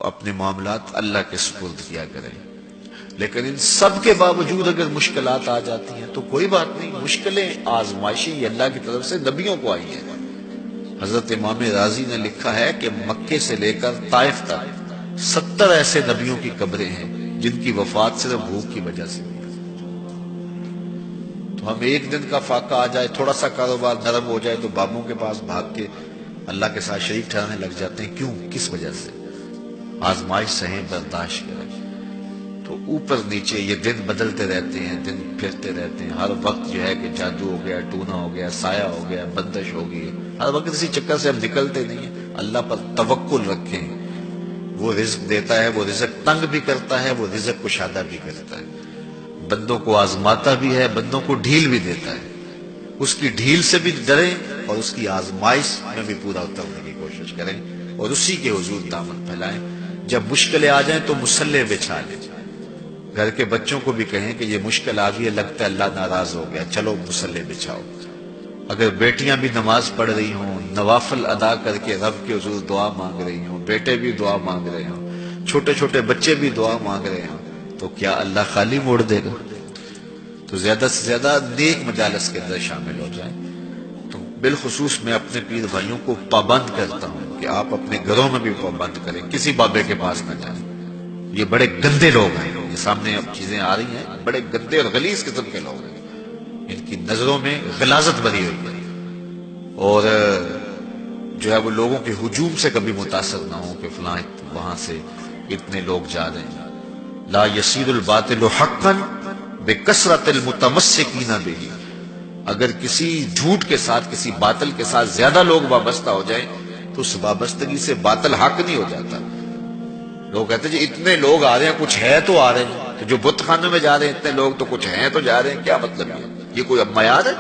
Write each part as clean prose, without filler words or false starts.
اپنے معاملات اللہ کے سپرد کیا کریں۔ لیکن ان سب کے باوجود اگر مشکلات آ جاتی ہیں تو کوئی بات نہیں، مشکلیں آزمائشی یہ اللہ کی طرف سے نبیوں کو آئی ہیں۔ حضرت امام رازی نے لکھا ہے کہ مکے سے لے کر طائف تک 70 ایسے نبیوں کی قبریں ہیں جن کی وفات صرف بھوک کی وجہ سے ہوئی۔ تو ہم ایک دن کا فاقہ آ جائے، تھوڑا سا کاروبار نرم ہو جائے تو بابوں کے پاس بھاگ کے اللہ کے ساتھ شریک ٹھہرانے لگ جاتے ہیں۔ کیوں؟ کس وجہ سے؟ آزمائش سہیں، برداشت کریں۔ تو اوپر نیچے یہ دن بدلتے رہتے ہیں، دن پھرتے رہتے ہیں، ہر وقت جو ہے کہ جادو ہو گیا، ٹونا ہو گیا، سایہ ہو گیا، بندش ہو گئی، ہر وقت اسی چکر سے ہم نکلتے نہیں ہیں۔ اللہ پر توکل رکھیں، وہ رزق دیتا ہے، وہ رزق تنگ بھی کرتا ہے، وہ رزق کشادہ بھی کرتا ہے، بندوں کو آزماتا بھی ہے، بندوں کو ڈھیل بھی دیتا ہے۔ اس کی ڈھیل سے بھی ڈریں اور اس کی آزمائش میں بھی پورا اترنے کی کوشش کریں اور اسی کے حضور دامن پھیلائیں۔ جب مشکلیں آ جائیں تو مصلح بچھا لیں، گھر کے بچوں کو بھی کہیں کہ یہ مشکل آ گئی ہے، لگتا ہے اللہ ناراض ہو گیا، چلو مصلح بچھاؤ۔ اگر بیٹیاں بھی نماز پڑھ رہی ہوں، نوافل ادا کر کے رب کے حضور دعا مانگ رہی ہوں، بیٹے بھی دعا مانگ رہے ہوں، چھوٹے چھوٹے بچے بھی دعا مانگ رہے ہوں، تو کیا اللہ خالی موڑ دے گا؟ تو زیادہ سے زیادہ نیک مجالس کے اندر شامل ہو جائیں۔ تو بالخصوص میں اپنے پیر بھائیوں کو پابند کرتا ہوں کہ آپ اپنے گھروں میں بھی پابند کریں، کسی بابے کے پاس نہ جائیں۔ یہ بڑے گندے لوگ ہیں، یہ سامنے اب چیزیں آ رہی ہیں، بڑے گندے اور غلیظ قسم کے لوگ ہیں، ان کی نظروں میں غلاظت بھری ہوئی ہے، اور جو ہے وہ لوگوں کے ہجوم سے کبھی متاثر نہ ہو کہ فلاں وہاں سے اتنے لوگ جا رہے ہیں۔ لا یصیر الباطل حقا بکثرت المتمسکین بہ، اگر کسی جھوٹ کے ساتھ، کسی باطل کے ساتھ زیادہ لوگ وابستہ ہو جائیں تو اس وابستگی سے باطل حق نہیں ہو جاتا۔ لوگ کہتے ہیں جی اتنے لوگ آ رہے ہیں، کچھ ہے تو آ رہے ہیں، تو جو بت خانوں میں جا رہے ہیں اتنے لوگ تو کچھ ہیں تو جا رہے ہیں، کیا مطلب یہ کوئی اب معیار ہے؟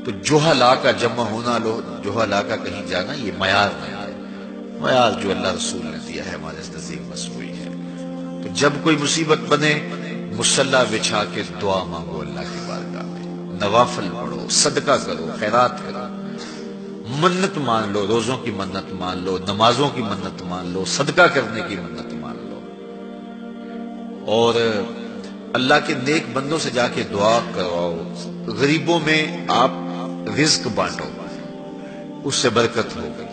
تو جوہلا کا جمع ہونا، جوہلا کا کہیں جانا، یہ معیار نہیں ہے۔ معیار جو اللہ رسول نے دیا ہے ہمارے نزدیک بس وہی ہے۔ تو جب کوئی مصیبت بنے، مصلح بچھا کے دعا مانگو اللہ کی بارگاہ میں، نوافل پڑھو، صدقہ کرو، خیرات کرو، منت مان لو، روزوں کی منت مان لو، نمازوں کی منت مان لو، صدقہ کرنے کی منت مان لو، اور اللہ کے نیک بندوں سے جا کے دعا کرواؤ۔ غریبوں میں آپ رزق بانٹو، اس سے برکت ہوگی،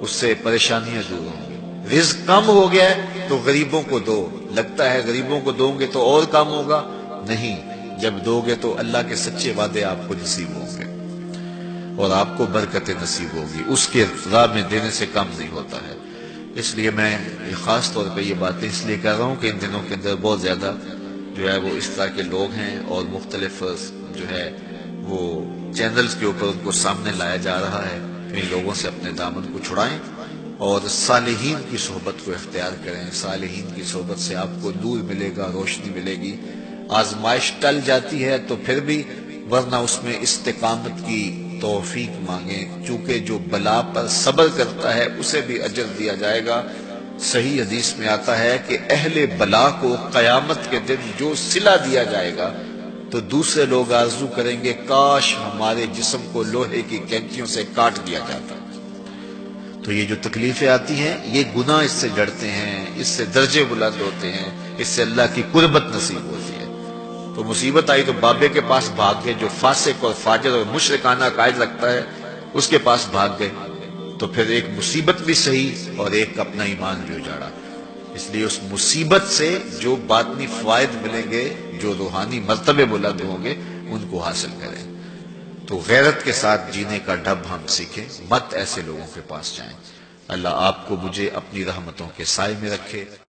اس سے پریشانیاں دور ہوں گی۔ رزق کم ہو گیا ہے تو غریبوں کو دو، لگتا ہے غریبوں کو دو گے تو اور کم ہوگا، نہیں، جب دو گے تو اللہ کے سچے وعدے آپ کو نصیب ہوں گے اور آپ کو برکت نصیب ہوگی، اس کے راہ میں دینے سے کم نہیں ہوتا ہے۔ اس لیے میں خاص طور پہ یہ باتیں اس لیے کر رہا ہوں کہ ان دنوں کے اندر بہت زیادہ جو ہے وہ اس طرح کے لوگ ہیں اور مختلف جو ہے وہ چینلز کے اوپر ان کو سامنے لایا جا رہا ہے۔ ان لوگوں سے اپنے دامن کو چھڑائیں اور صالحین کی صحبت کو اختیار کریں۔ صالحین کی صحبت سے آپ کو نور ملے گا، روشنی ملے گی۔ آزمائش ٹل جاتی ہے تو پھر بھی، ورنہ اس میں استقامت کی توفیق مانگیں، چونکہ جو بلا پر صبر کرتا ہے اسے بھی اجر دیا جائے گا۔ صحیح حدیث میں آتا ہے کہ اہل بلا کو قیامت کے دن جو صلہ دیا جائے گا تو دوسرے لوگ آرزو کریں گے کاش ہمارے جسم کو لوہے کی کینچیوں سے کاٹ دیا جاتا۔ تو یہ جو تکلیفیں آتی ہیں یہ گناہ اس سے جڑتے ہیں، اس سے درجے بلند ہوتے ہیں، اس سے اللہ کی قربت نصیب ہوتی ہے۔ تو مصیبت آئی تو بابے کے پاس بھاگ گئے، جو فاسق اور فاجر اور مشرکانہ عقائد رکھتا ہے اس کے پاس بھاگ گئے، تو پھر ایک مصیبت بھی صحیح اور ایک اپنا ایمان بھی اجاڑا۔ اس لیے اس مصیبت سے جو باطنی فوائد ملیں گے، جو روحانی مرتبے بلند ہوں گے، ان کو حاصل کریں۔ تو غیرت کے ساتھ جینے کا ڈھب ہم سیکھیں، مت ایسے لوگوں کے پاس جائیں۔ اللہ آپ کو مجھے اپنی رحمتوں کے سائے میں رکھے۔